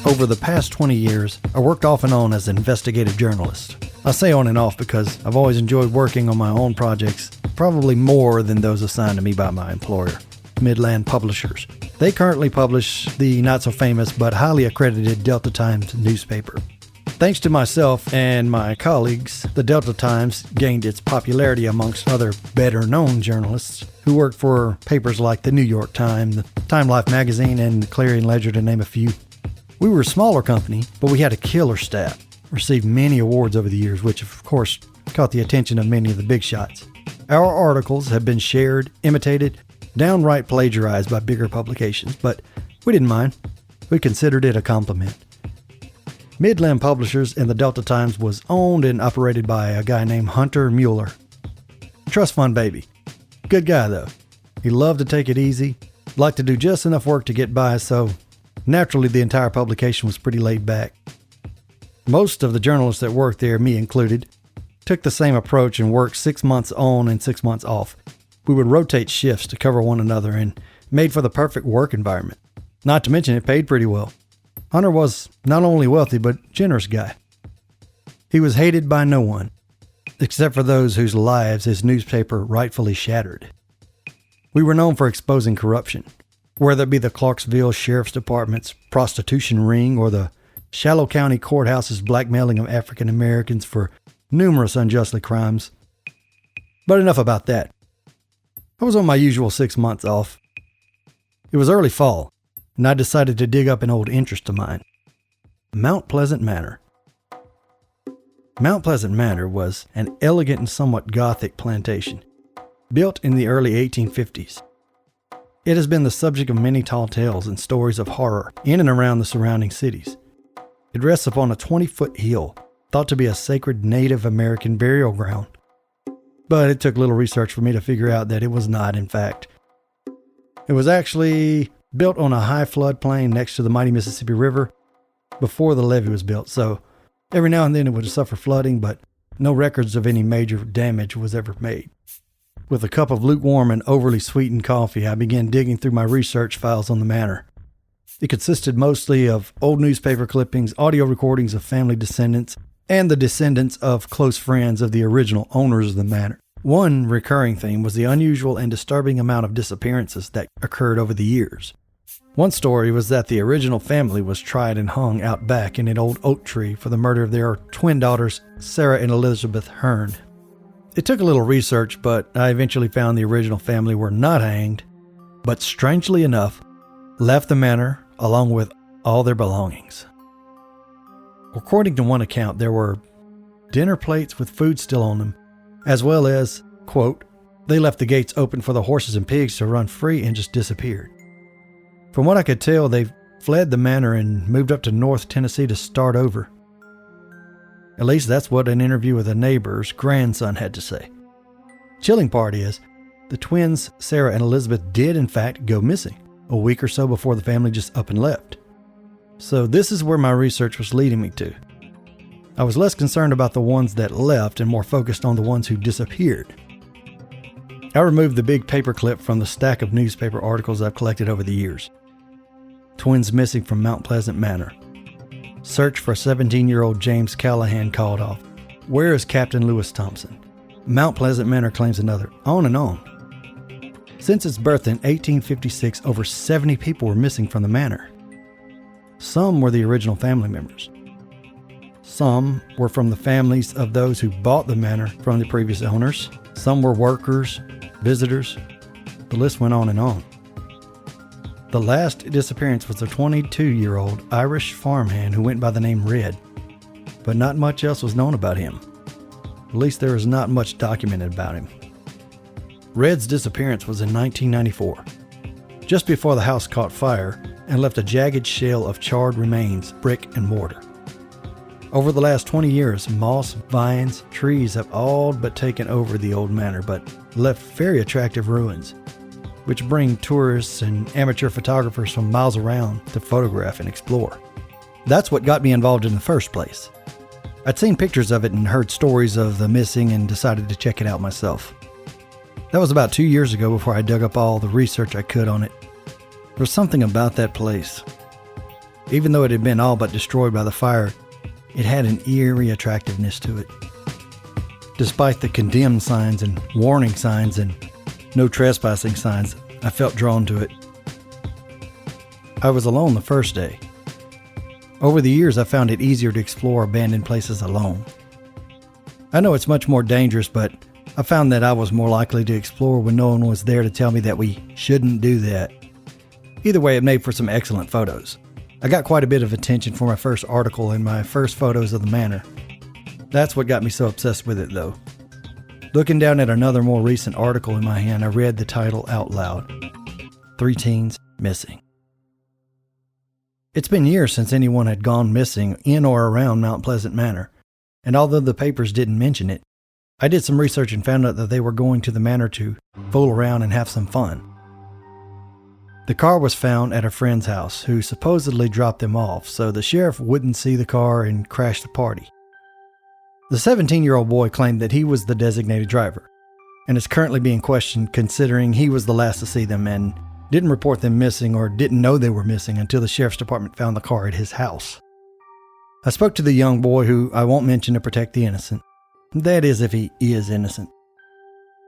Over the past 20 years, I worked off and on as an investigative journalist. I say on and off because I've always enjoyed working on my own projects, probably more than those assigned to me by my employer, Midland Publishers. They currently publish the not-so-famous but highly accredited Delta Times newspaper. Thanks to myself and my colleagues, the Delta Times gained its popularity amongst other better-known journalists who worked for papers like the New York Times, Time Life magazine, and the Clarion Ledger, to name a few. We were a smaller company, but we had a killer staff. Received many awards over the years, which of course caught the attention of many of the big shots. Our articles have been shared, imitated, downright plagiarized by bigger publications, but we didn't mind. We considered it a compliment. Midland Publishers and the Delta Times was owned and operated by a guy named Hunter Mueller. Trust fund baby. Good guy though. He loved to take it easy, liked to do just enough work to get by, so naturally the entire publication was pretty laid back. Most of the journalists that worked there, me included, took the same approach and worked 6 months on and 6 months off. We would rotate shifts to cover one another and made for the perfect work environment. Not to mention it paid pretty well. Hunter was not only wealthy, but generous guy. He was hated by no one, except for those whose lives his newspaper rightfully shattered. We were known for exposing corruption, whether it be the Clarksville Sheriff's Department's prostitution ring or the Shallow County Courthouse's blackmailing of African Americans for numerous unjustly crimes. But enough about that. I was on my usual 6 months off. It was early fall, and I decided to dig up an old interest of mine, Mount Pleasant Manor. Mount Pleasant Manor was an elegant and somewhat gothic plantation, built in the early 1850s. It has been the subject of many tall tales and stories of horror in and around the surrounding cities. It rests upon a 20-foot hill, thought to be a sacred Native American burial ground. But it took little research for me to figure out that it was not, in fact. It was actually built on a high floodplain next to the mighty Mississippi River before the levee was built, so every now and then it would suffer flooding, but no records of any major damage was ever made. With a cup of lukewarm and overly sweetened coffee, I began digging through my research files on the manor. It consisted mostly of old newspaper clippings, audio recordings of family descendants, and the descendants of close friends of the original owners of the manor. One recurring theme was the unusual and disturbing amount of disappearances that occurred over the years. One story was that the original family was tried and hung out back in an old oak tree for the murder of their twin daughters, Sarah and Elizabeth Hearn. It took a little research, but I eventually found the original family were not hanged, but strangely enough, left the manor along with all their belongings. According to one account, there were dinner plates with food still on them, as well as, quote, they left the gates open for the horses and pigs to run free and just disappeared. From what I could tell, they fled the manor and moved up to North Tennessee to start over. At least that's what an interview with a neighbor's grandson had to say. Chilling part is, the twins Sarah and Elizabeth did in fact go missing a week or so before the family just up and left. So this is where my research was leading me to. I was less concerned about the ones that left and more focused on the ones who disappeared. I removed the big paperclip from the stack of newspaper articles I've collected over the years. Twins missing from Mount Pleasant Manor. Search for 17-year-old James Callahan called off. Where is Captain Lewis Thompson? Mount Pleasant Manor claims another. On and on. Since its birth in 1856, over 70 people were missing from the manor. Some were the original family members. Some were from the families of those who bought the manor from the previous owners. Some were workers, visitors. The list went on and on. The last disappearance was a 22-year-old Irish farmhand who went by the name Red, but not much else was known about him. At least there is not much documented about him. Red's disappearance was in 1994, just before the house caught fire and left a jagged shell of charred remains, brick and mortar. Over the last 20 years, moss, vines, trees have all but taken over the old manor, but left very attractive ruins, which bring tourists and amateur photographers from miles around to photograph and explore. That's what got me involved in the first place. I'd seen pictures of it and heard stories of the missing and decided to check it out myself. That was about 2 years ago before I dug up all the research I could on it. There was something about that place. Even though it had been all but destroyed by the fire, it had an eerie attractiveness to it. Despite the condemned signs and warning signs and no trespassing signs, I felt drawn to it. I was alone the first day. Over the years, I found it easier to explore abandoned places alone. I know it's much more dangerous, but I found that I was more likely to explore when no one was there to tell me that we shouldn't do that. Either way, it made for some excellent photos. I got quite a bit of attention for my first article and my first photos of the manor. That's what got me so obsessed with it, though. Looking down at another more recent article in my hand, I read the title out loud. 3 teens missing. It's been years since anyone had gone missing in or around Mount Pleasant Manor, and although the papers didn't mention it, I did some research and found out that they were going to the manor to fool around and have some fun. The car was found at a friend's house who supposedly dropped them off so the sheriff wouldn't see the car and crash the party. The 17-year-old boy claimed that he was the designated driver and is currently being questioned considering he was the last to see them and didn't report them missing or didn't know they were missing until the sheriff's department found the car at his house. I spoke to the young boy, who I won't mention to protect the innocent. That is, if he is innocent.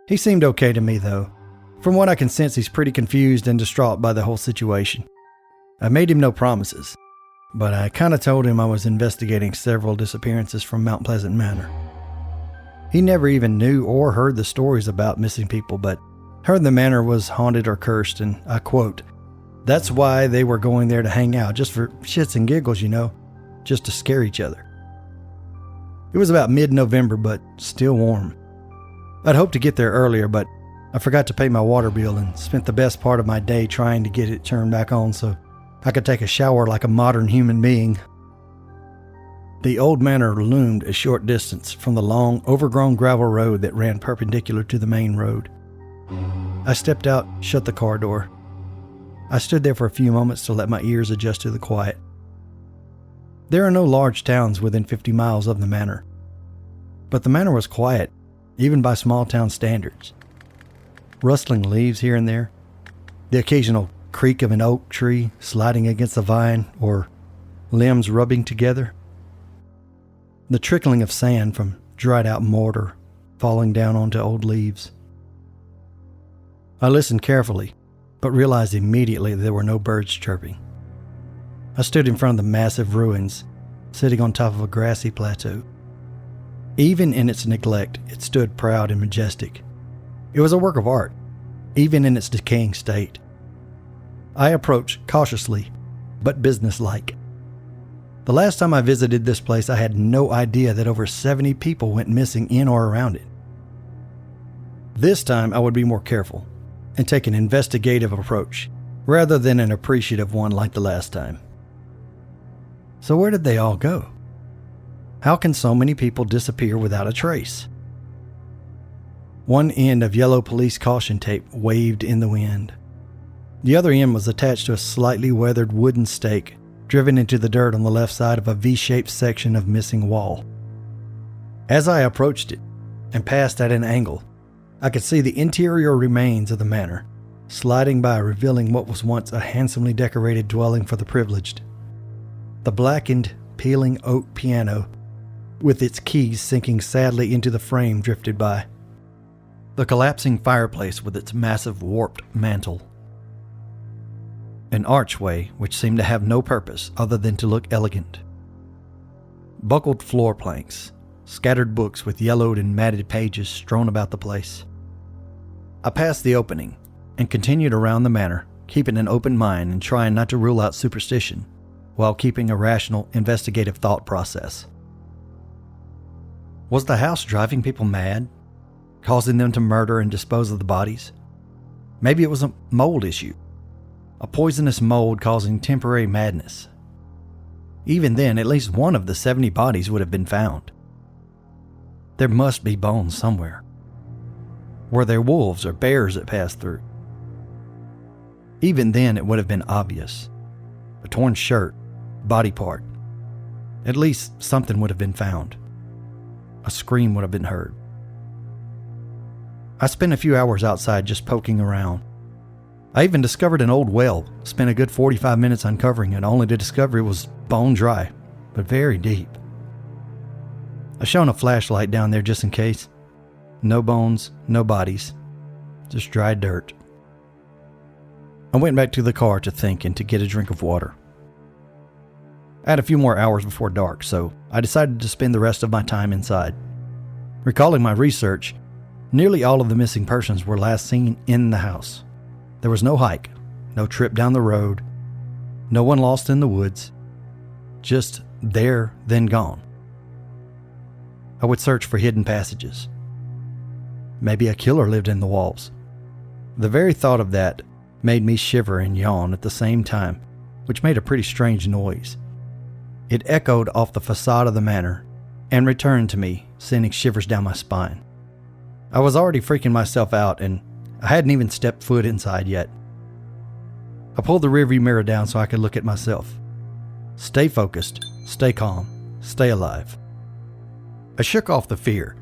He seemed okay to me, though. From what I can sense, he's pretty confused and distraught by the whole situation. I made him no promises, but I kind of told him I was investigating several disappearances from Mount Pleasant Manor. He never even knew or heard the stories about missing people, but heard the manor was haunted or cursed, and I quote, "That's why they were going there to hang out, just for shits and giggles, just to scare each other." It was about mid-November, but still warm. I'd hoped to get there earlier, but I forgot to pay my water bill and spent the best part of my day trying to get it turned back on so I could take a shower like a modern human being. The old manor loomed a short distance from the long, overgrown gravel road that ran perpendicular to the main road. I stepped out, shut the car door. I stood there for a few moments to let my ears adjust to the quiet. There are no large towns within 50 miles of the manor, but the manor was quiet, even by small town standards. Rustling leaves here and there, the occasional creak of an oak tree sliding against a vine or limbs rubbing together, the trickling of sand from dried out mortar falling down onto old leaves. I listened carefully, but realized immediately there were no birds chirping. I stood in front of the massive ruins, sitting on top of a grassy plateau. Even in its neglect, it stood proud and majestic. It was a work of art, even in its decaying state. I approached cautiously, but businesslike. The last time I visited this place, I had no idea that over 70 people went missing in or around it. This time, I would be more careful and take an investigative approach, rather than an appreciative one like the last time. So where did they all go? How can so many people disappear without a trace? One end of yellow police caution tape waved in the wind. The other end was attached to a slightly weathered wooden stake driven into the dirt on the left side of a V-shaped section of missing wall. As I approached it and passed at an angle, I could see the interior remains of the manor, sliding by, revealing what was once a handsomely decorated dwelling for the privileged. The blackened, peeling oak piano, with its keys sinking sadly into the frame, drifted by. The collapsing fireplace with its massive warped mantel. An archway which seemed to have no purpose other than to look elegant. Buckled floor planks, scattered books with yellowed and matted pages strewn about the place. I passed the opening and continued around the manor, keeping an open mind and trying not to rule out superstition, while keeping a rational, investigative thought process. Was the house driving people mad, causing them to murder and dispose of the bodies? Maybe it was a mold issue, a poisonous mold causing temporary madness. Even then, at least one of the 70 bodies would have been found. There must be bones somewhere. Were there wolves or bears that passed through? Even then, it would have been obvious. A torn shirt, body part. At least something would have been found. A scream would have been heard. I spent a few hours outside just poking around. I even discovered an old well, spent a good 45 minutes uncovering it, only to discover it was bone dry, but very deep. I shone a flashlight down there just in case. No bones, no bodies, just dry dirt. I went back to the car to think and to get a drink of water. I had a few more hours before dark, so I decided to spend the rest of my time inside. Recalling my research, nearly all of the missing persons were last seen in the house. There was no hike, no trip down the road, no one lost in the woods, just there, then gone. I would search for hidden passages. Maybe a killer lived in the walls. The very thought of that made me shiver and yawn at the same time, which made a pretty strange noise. It echoed off the facade of the manor and returned to me, sending shivers down my spine. I was already freaking myself out, and I hadn't even stepped foot inside yet. I pulled the rearview mirror down so I could look at myself. Stay focused, stay calm, stay alive. I shook off the fear,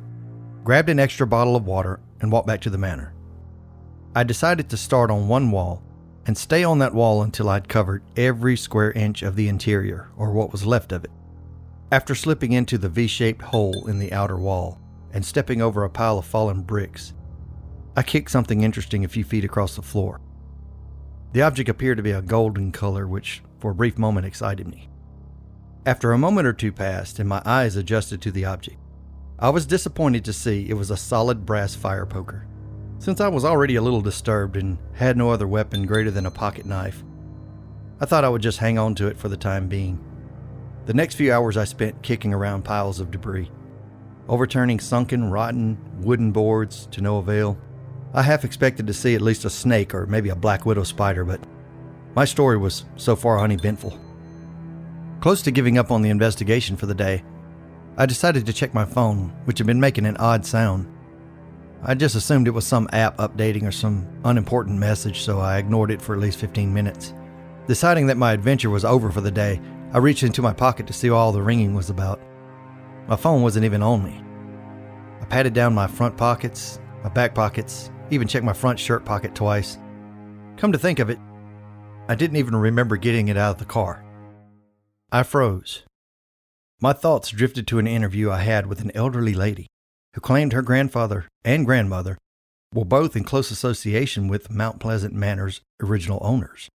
grabbed an extra bottle of water, and walked back to the manor. I decided to start on one wall and stay on that wall until I'd covered every square inch of the interior, or what was left of it. After slipping into the V-shaped hole in the outer wall and stepping over a pile of fallen bricks, I kicked something interesting a few feet across the floor. The object appeared to be a golden color, which for a brief moment excited me. After a moment or two passed and my eyes adjusted to the object, I was disappointed to see it was a solid brass fire poker. Since I was already a little disturbed and had no other weapon greater than a pocket knife, I thought I would just hang on to it for the time being. The next few hours I spent kicking around piles of debris, overturning sunken, rotten wooden boards to no avail. I half expected to see at least a snake or maybe a black widow spider, but my story was so far uneventful. Close to giving up on the investigation for the day, I decided to check my phone, which had been making an odd sound. I just assumed it was some app updating or some unimportant message, so I ignored it for at least 15 minutes. Deciding that my adventure was over for the day, I reached into my pocket to see what all the ringing was about. My phone wasn't even on me. I patted down my front pockets, my back pockets, even checked my front shirt pocket twice. Come to think of it, I didn't even remember getting it out of the car. I froze. My thoughts drifted to an interview I had with an elderly lady who claimed her grandfather and grandmother were both in close association with Mount Pleasant Manor's original owners.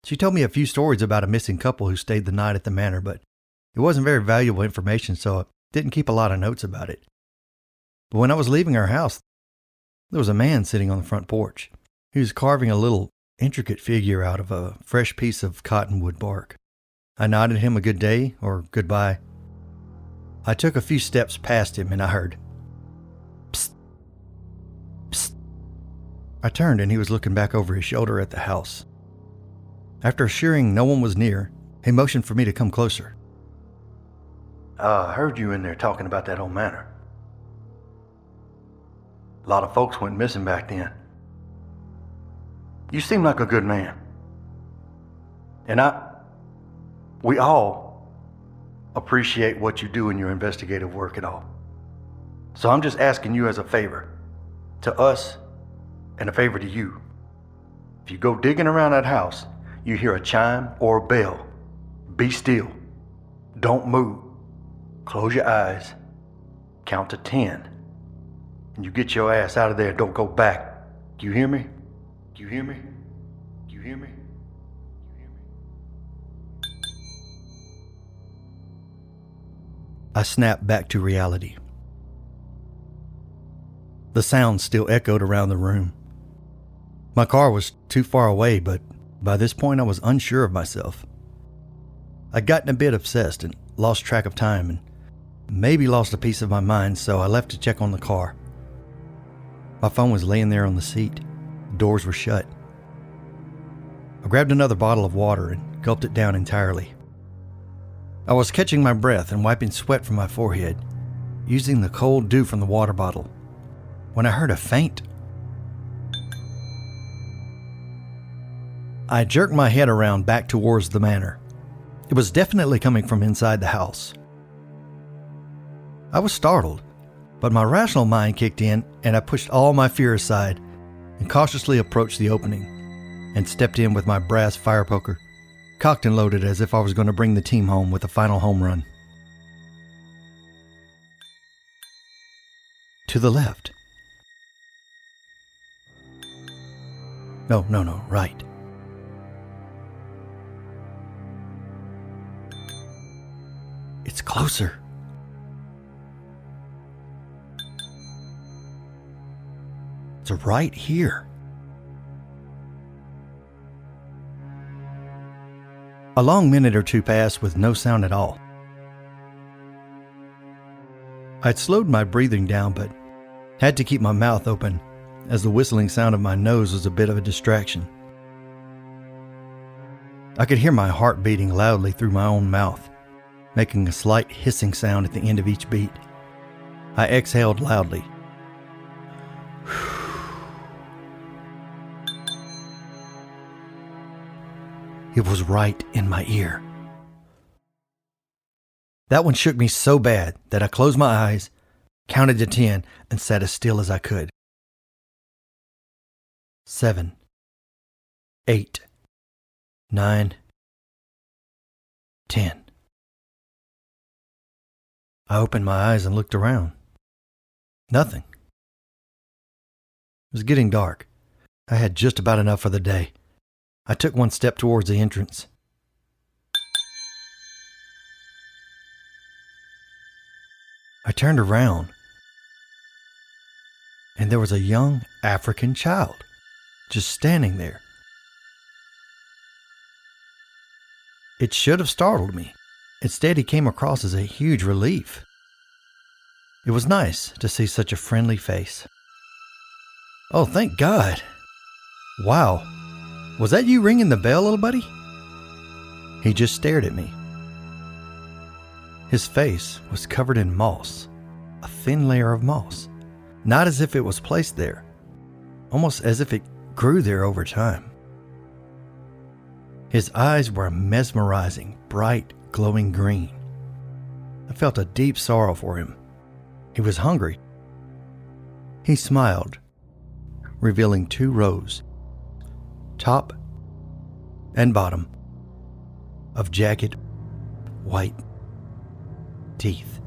She told me a few stories about a missing couple who stayed the night at the manor, but it wasn't very valuable information, so I didn't keep a lot of notes about it. But when I was leaving her house, there was a man sitting on the front porch. He was carving a little intricate figure out of a fresh piece of cottonwood bark. I nodded him a good day or goodbye. I took a few steps past him and I heard, "Psst, psst." I turned and he was looking back over his shoulder at the house. After assuring no one was near, he motioned for me to come closer. "I heard you in there talking about that old manor. A lot of folks went missing back then. You seem like a good man. And we all appreciate what you do in your investigative work and all. So I'm just asking you as a favor to us and a favor to you. If you go digging around that house, you hear a chime or a bell, be still. Don't move. Close your eyes. Count to 10. And you get your ass out of there. Don't go back. Do you hear me? Do you hear me? Do you hear me? I snapped back to reality. The sound still echoed around the room. My car was too far away, but by this point I was unsure of myself. I'd gotten a bit obsessed and lost track of time and maybe lost a piece of my mind, so I left to check on the car. My phone was laying there on the seat. The doors were shut. I grabbed another bottle of water and gulped it down entirely. I was catching my breath and wiping sweat from my forehead, using the cold dew from the water bottle, when I heard a faint. I jerked my head around back towards the manor. It was definitely coming from inside the house. I was startled, but my rational mind kicked in and I pushed all my fear aside and cautiously approached the opening. and stepped in with my brass fire poker, cocked and loaded as if I was going to bring the team home with a final home run. To the left. No, right. It's closer. It's right here. A long minute or two passed with no sound at all. I'd slowed my breathing down, but had to keep my mouth open, as the whistling sound of my nose was a bit of a distraction. I could hear my heart beating loudly through my own mouth, making a slight hissing sound at the end of each beat. I exhaled loudly. It was right in my ear. That one shook me so bad that I closed my eyes, counted to 10, and sat as still as I could. 7, 8, 9, 10. I opened my eyes and looked around. Nothing. It was getting dark. I had just about enough for the day. I took one step towards the entrance. I turned around, and there was a young African child just standing there. It should have startled me. Instead, he came across as a huge relief. It was nice to see such a friendly face. Oh, thank God. Wow. Was that you ringing the bell, little buddy? He just stared at me. His face was covered in moss, a thin layer of moss, not as if it was placed there, almost as if it grew there over time. His eyes were a mesmerizing, bright, glowing green. I felt a deep sorrow for him. He was hungry. He smiled, revealing 2 rows, top and bottom, of jagged, white teeth.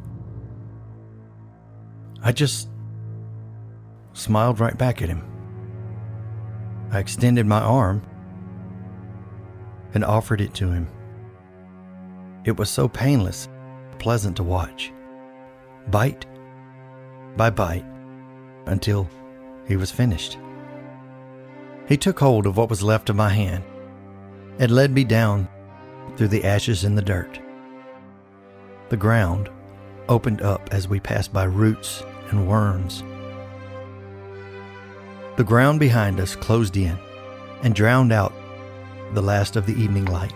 I just smiled right back at him. I extended my arm and offered it to him. It was so painless, pleasant to watch, bite by bite, until he was finished. He took hold of what was left of my hand and led me down through the ashes and the dirt. The ground opened up as we passed by roots and worms. The ground behind us closed in and drowned out the last of the evening light.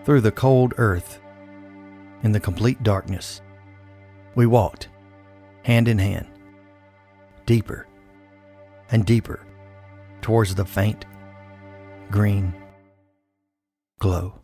Through the cold earth, in the complete darkness, we walked, hand in hand, deeper and deeper towards the faint green glow.